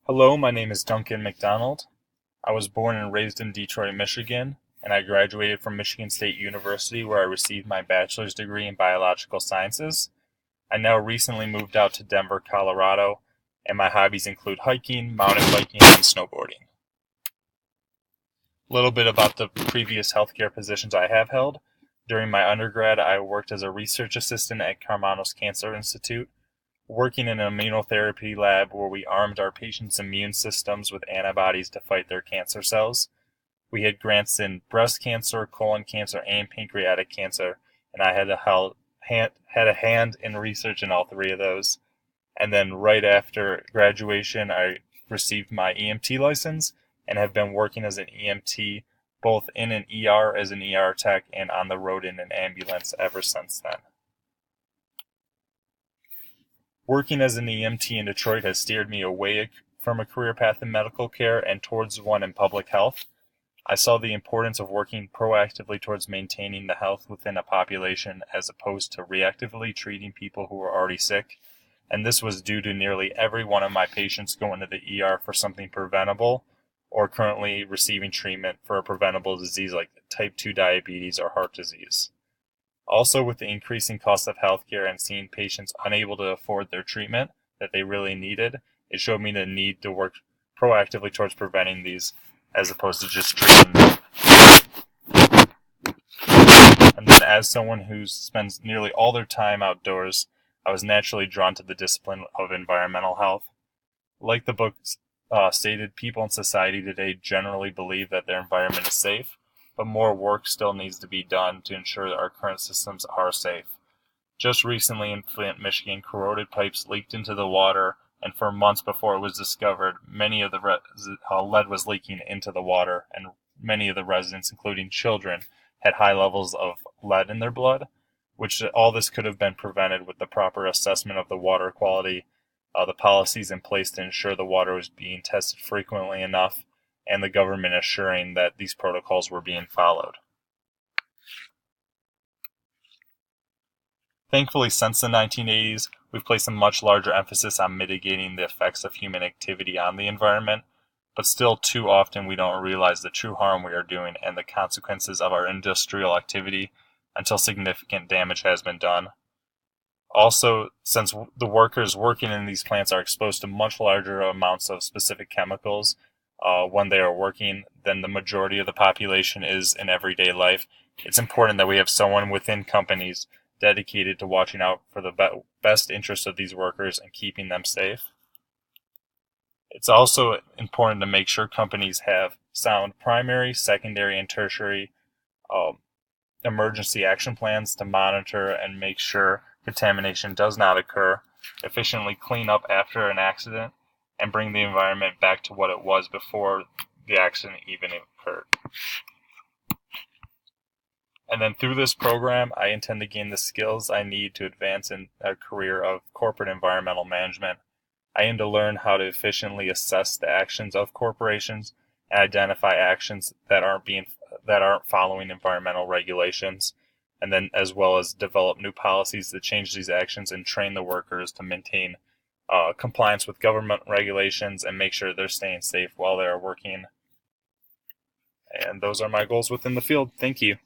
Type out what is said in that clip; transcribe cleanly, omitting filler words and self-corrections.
Hello, my name is Duncan McDonald. I was born and raised in Detroit, Michigan, and I graduated from Michigan State University where I received my bachelor's degree in biological sciences. I now recently moved out to Denver, Colorado, and my hobbies include hiking, mountain biking, and snowboarding. A little bit about the previous healthcare positions I have held. During my undergrad, I worked as a research assistant at Karmanos Cancer Institute, working in an immunotherapy lab where we armed our patients' immune systems with antibodies to fight their cancer cells. We had grants in breast cancer, colon cancer, and pancreatic cancer, and I had a hand in research in all three of those. And then right after graduation, I received my EMT license and have been working as an EMT both in an ER as an ER tech and on the road in an ambulance ever since then. Working as an EMT in Detroit has steered me away from a career path in medical care and towards one in public health. I saw the importance of working proactively towards maintaining the health within a population as opposed to reactively treating people who were already sick, and this was due to nearly every one of my patients going to the ER for something preventable or currently receiving treatment for a preventable disease like type 2 diabetes or heart disease. Also, with the increasing cost of healthcare and seeing patients unable to afford their treatment that they really needed, it showed me the need to work proactively towards preventing these as opposed to just treating them. And then as someone who spends nearly all their time outdoors, I was naturally drawn to the discipline of environmental health. Like the book stated, people in society today generally believe that their environment is safe, but more work still needs to be done to ensure that our current systems are safe. Just recently in Flint, Michigan, corroded pipes leaked into the water, and for months before it was discovered, many of the lead was leaking into the water, and many of the residents, including children, had high levels of lead in their blood, which all this could have been prevented with the proper assessment of the water quality, the policies in place to ensure the water was being tested frequently enough, and the government assuring that these protocols were being followed. Thankfully, since the 1980s, we've placed a much larger emphasis on mitigating the effects of human activity on the environment, but still too often we don't realize the true harm we are doing and the consequences of our industrial activity until significant damage has been done. Also, since the workers working in these plants are exposed to much larger amounts of specific chemicals when they are working than the majority of the population is in everyday life, it's important that we have someone within companies dedicated to watching out for the best interests of these workers and keeping them safe. It's also important to make sure companies have sound primary, secondary, and tertiary emergency action plans to monitor and make sure contamination does not occur, efficiently clean up after an accident, and bring the environment back to what it was before the accident even occurred. And then through this program, I intend to gain the skills I need to advance in a career of corporate environmental management. I aim to learn how to efficiently assess the actions of corporations and identify actions that aren't following environmental regulations, and then as well as develop new policies that change these actions and train the workers to maintain compliance with government regulations and make sure they're staying safe while they are working. And those are my goals within the field. Thank you.